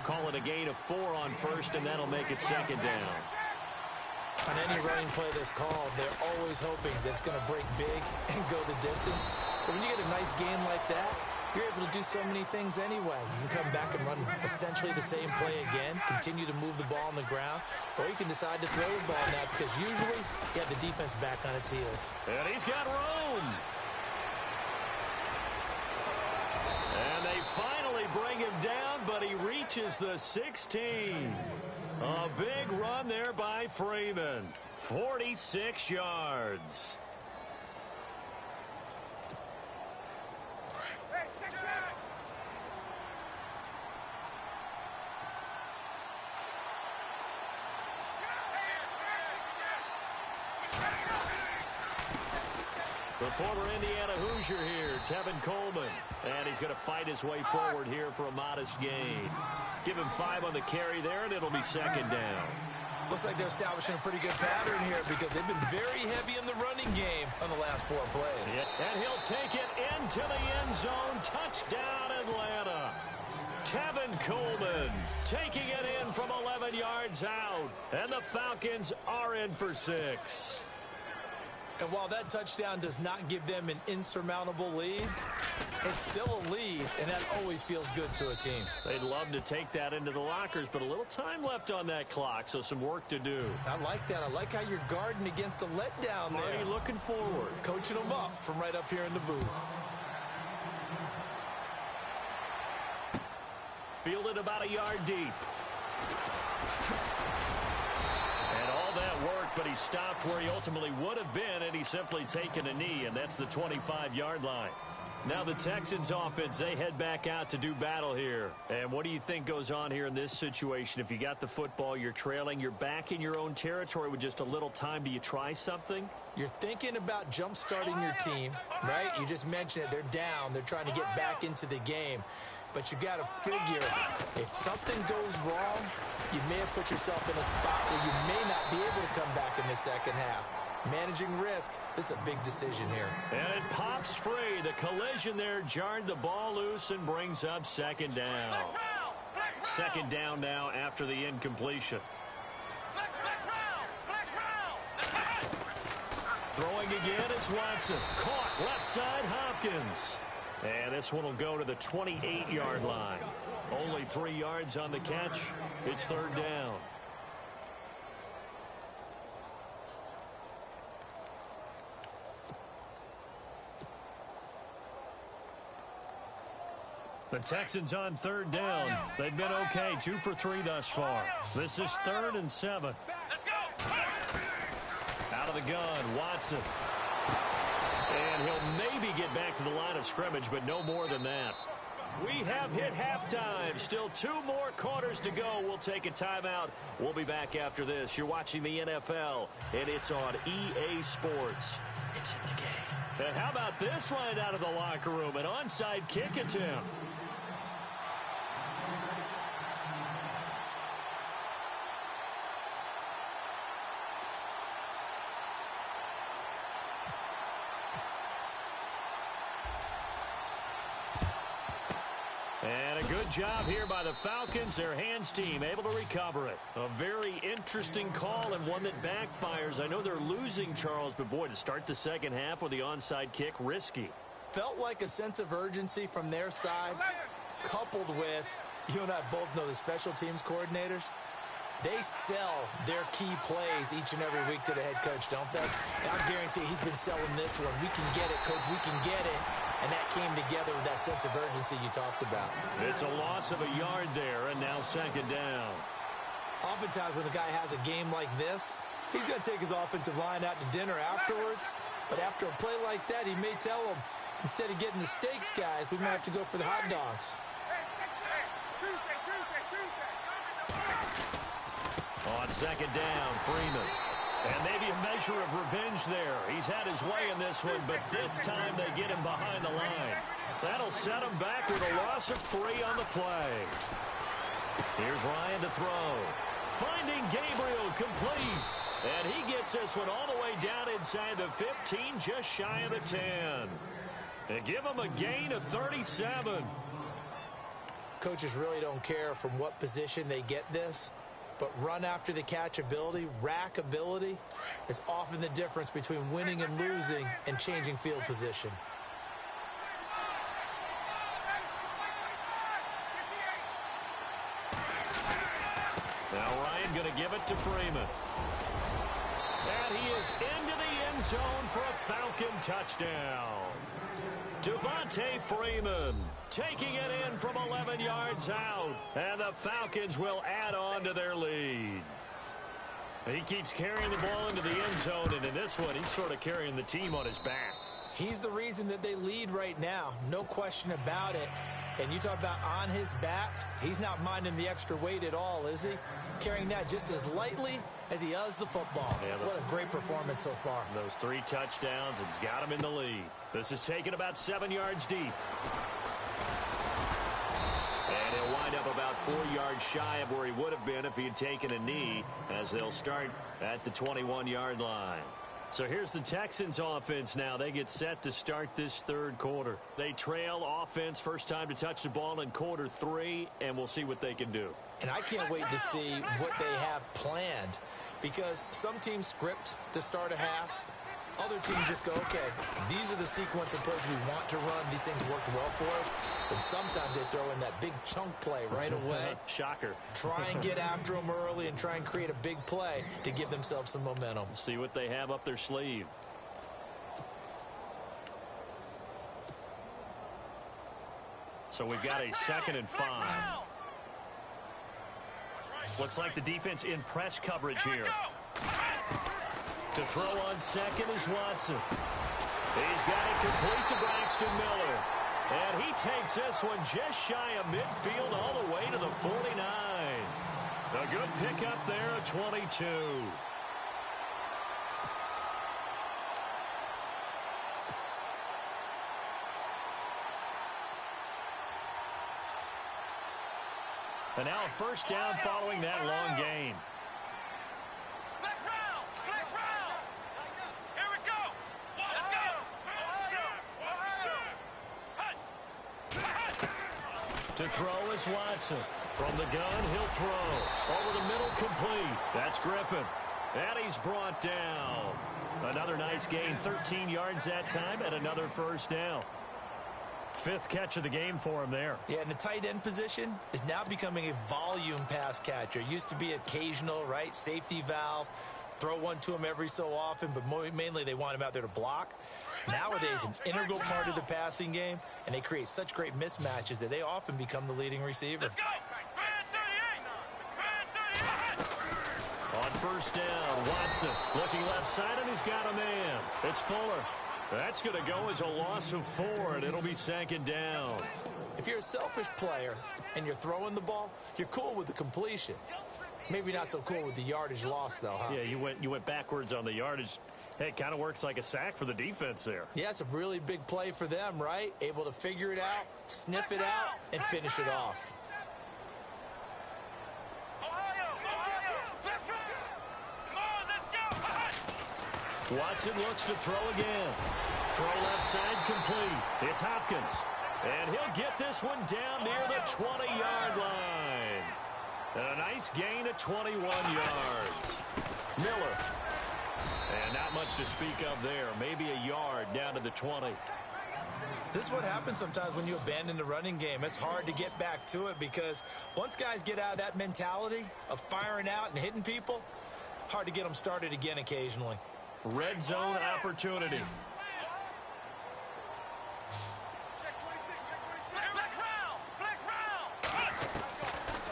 Call it a gain of 4 on first, and that'll make it second down. On any running play that's called, they're always hoping that it's going to break big and go the distance. But when you get a nice game like that, you're able to do so many things anyway. You can come back and run essentially the same play again, continue to move the ball on the ground, or you can decide to throw the ball now, because usually you have the defense back on its heels. And he's got room. And they finally bring him down, but he reaches the 16. A big run there by Freeman. 46 yards. The former Indiana Hoosier here, Tevin Coleman. And he's going to fight his way forward here for a modest gain. Give him 5 on the carry there, and it'll be second down. Looks like they're establishing a pretty good pattern here, because they've been very heavy in the running game on the last 4 plays. Yeah, and he'll take it into the end zone. Touchdown, Atlanta. Tevin Coleman taking it in from 11 yards out. And the Falcons are in for 6. And while that touchdown does not give them an insurmountable lead, it's still a lead, and that always feels good to a team. They'd love to take that into the lockers, but a little time left on that clock, so some work to do. I like that. I like how you're guarding against a letdown there. Marty looking forward. Coaching them up from right up here in the booth. Fielded about a yard deep. And all that worked, but he stopped where he ultimately would have been, and he's simply taken a knee, and that's the 25-yard line. Now the Texans offense, they head back out to do battle here. And what do you think goes on here in this situation? If you got the football, you're trailing, you're back in your own territory with just a little time. Do you try something? You're thinking about jump-starting your team, right? You just mentioned it. They're down. They're trying to get back into the game. But you got to figure, if something goes wrong, you may have put yourself in a spot where you may not be able to come back in the second half. Managing risk, this is a big decision here. And it pops free. The collision there jarred the ball loose and brings up second down. Second down now after the incompletion. Throwing again is Watson. Caught left side, Hopkins. And this one will go to the 28-yard line. Only 3 yards on the catch. It's third down. The Texans on third down. They've been okay, 2 for 3 thus far. This is 3rd and 7. Out of the gun, Watson. And he'll maybe get back to the line of scrimmage, but no more than that. We have hit halftime. Still 2 more quarters to go. We'll take a timeout. We'll be back after this. You're watching the NFL, and it's on EA Sports. It's in the game. And how about this right out of the locker room? An onside kick attempt. And a good job here by the Falcons. Their hands team able to recover it. A very interesting call and one that backfires. I know they're losing, Charles, but boy, to start the second half with the onside kick, risky. Felt like a sense of urgency from their side, coupled with, you and I both know the special teams coordinators, they sell their key plays each and every week to the head coach, don't they? And I guarantee he's been selling this one. We can get it, coach, we can get it. And that came together with that sense of urgency you talked about. It's a loss of a yard there, and now second down. Oftentimes when the guy has a game like this, he's going to take his offensive line out to dinner afterwards. But after a play like that, he may tell them, instead of getting the steaks, guys, we might have to go for the hot dogs. On second down, Freeman. And maybe a measure of revenge there. He's had his way in this one, but this time they get him behind the line. That'll set him back with a loss of 3 on the play. Here's Ryan to throw. Finding Gabriel complete. And he gets this one all the way down inside the 15, just shy of the 10. And give him a gain of 37. Coaches really don't care from what position they get this. But run after the catch ability, rack ability, is often the difference between winning and losing and changing field position. Now Ryan going to give it to Freeman. And he is into the end zone for a Falcon touchdown. Devontae Freeman taking it in from 11 yards out. And the Falcons will add on to their lead. He keeps carrying the ball into the end zone, and in this one, he's sort of carrying the team on his back. He's the reason that they lead right now. No question about it. And you talk about on his back, he's not minding the extra weight at all, is he? Carrying that just as lightly as he does the football. Yeah, what a great performance so far. Those 3 touchdowns, it's got him in the lead. This is taken about 7 yards deep. And he'll wind up about 4 yards shy of where he would have been if he had taken a knee, as they'll start at the 21-yard line. So here's the Texans offense now. They get set to start this third quarter. They trail offense, first time to touch the ball in quarter 3, and we'll see what they can do. And I can't wait to see what they have planned, because some teams script to start a half. Other teams just go, okay, these are the sequence of plays we want to run. These things worked well for us. And sometimes they throw in that big chunk play right away. Shocker. Try and get after them early and try and create a big play to give themselves some momentum. See what they have up their sleeve. So we've got a 2nd and 5. Looks like the defense in press coverage here. To throw on second is Watson. He's got it complete to Braxton Miller. And he takes this one just shy of midfield all the way to the 49. A good pickup there at 22. And now a first down following that long gain. To throw is Watson. From the gun, he'll throw. Over the middle, complete. That's Griffin. And he's brought down. Another nice gain, 13 yards that time, and another first down. 5th catch of the game for him there. Yeah, and the tight end position is now becoming a volume pass catcher. Used to be occasional, right? Safety valve. Throw one to him every so often, but mainly they want him out there to block. Nowadays, an integral part of the passing game, and they create such great mismatches that they often become the leading receiver. Let's go! Brand 38! On first down, Watson looking left side, and he's got a man. It's Fuller. That's going to go as a loss of 4, and it'll be 2nd down. If you're a selfish player and you're throwing the ball, you're cool with the completion. Maybe not so cool with the yardage loss, though, huh? Yeah, you went backwards on the yardage. Hey, it kind of works like a sack for the defense there. Yeah, it's a really big play for them, right? Able to figure it out, sniff it out, and finish it off. Ohio! Let's go! Come on, let's go! Watson looks to throw again. Throw left side complete. It's Hopkins. And he'll get this one down near the 20-yard line. And a nice gain of 21 yards. Miller. And not much to speak of there. Maybe a yard down to the 20. This is what happens sometimes when you abandon the running game. It's hard to get back to it because once guys get out of that mentality of firing out and hitting people, hard to get them started again occasionally. Red zone opportunity.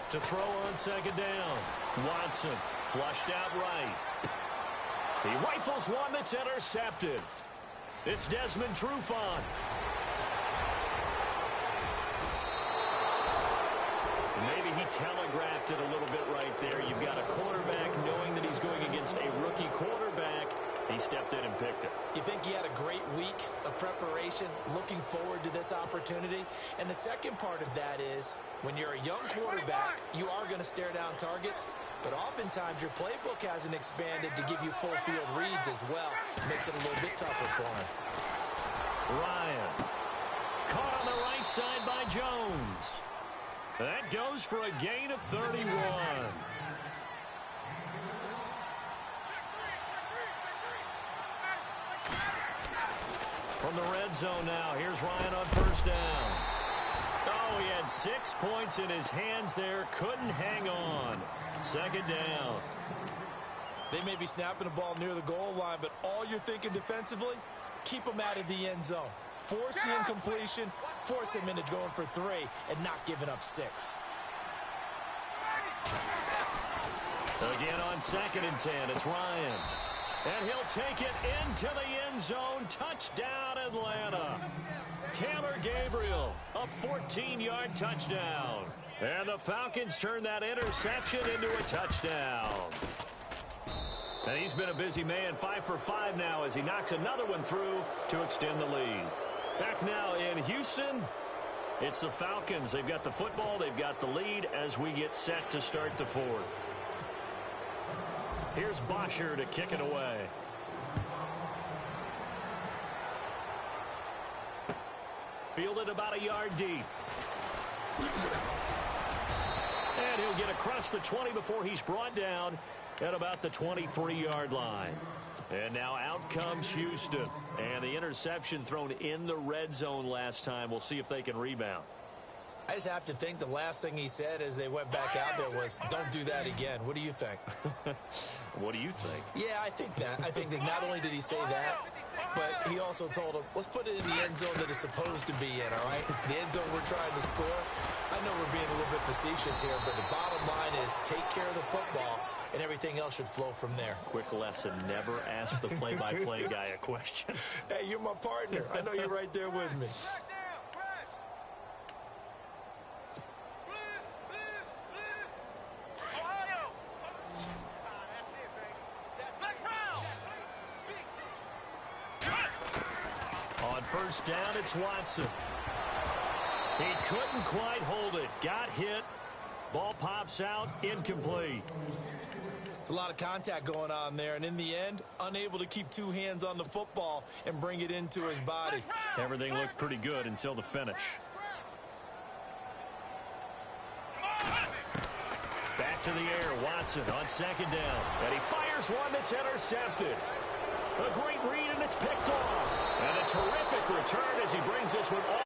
To throw on 2nd down. Watson flushed out right. He rifles one that's intercepted. It's Desmond Trufant. Maybe he telegraphed it a little bit right there. You've got a quarterback knowing that he's going against a rookie quarterback. He stepped in and picked it. You think he had a great week of preparation, looking forward to this opportunity? And the second part of that is, when you're a young quarterback, you are going to stare down targets, but oftentimes your playbook hasn't expanded to give you full field reads as well. It makes it a little bit tougher for him. Ryan. Caught on the right side by Jones. That goes for a gain of 31. From the red zone now, here's Ryan on first down. Oh, he had 6 points in his hands there. Couldn't hang on. 2nd down. They may be snapping the ball near the goal line, but all you're thinking defensively, keep them out of the end zone. Force the incompletion, force them into going for 3, and not giving up 6. Again on 2nd and 10, it's Ryan. And he'll take it into the end zone. Touchdown, Atlanta. Taylor Gabriel, a 14-yard touchdown. And the Falcons turn that interception into a touchdown. And he's been a busy man, 5 for 5 now as he knocks another one through to extend the lead. Back now in Houston, it's the Falcons. They've got the football, they've got the lead as we get set to start the 4th. Here's Bosher to kick it away. Fielded about a yard deep. And he'll get across the 20 before he's brought down at about the 23-yard line. And now out comes Houston. And the interception thrown in the red zone last time. We'll see if they can rebound. I just have to think the last thing he said as they went back out there was, don't do that again. What do you think? What do you think? Yeah, I think that. I think that not only did he say that, but he also told him, let's put it in the end zone that it's supposed to be in, all right? The end zone we're trying to score. I know we're being a little bit facetious here, but the bottom line is take care of the football, and everything else should flow from there. Quick lesson, never ask the play-by-play guy a question. Hey, you're my partner. I know you're right there with me. First down, it's Watson. He couldn't quite hold it. Got hit. Ball pops out. Incomplete. It's a lot of contact going on there, and in the end, unable to keep 2 hands on the football and bring it into his body. Everything looked pretty good until the finish. Back to the air. Watson on 2nd down. And he fires one that's intercepted. A great he brings this one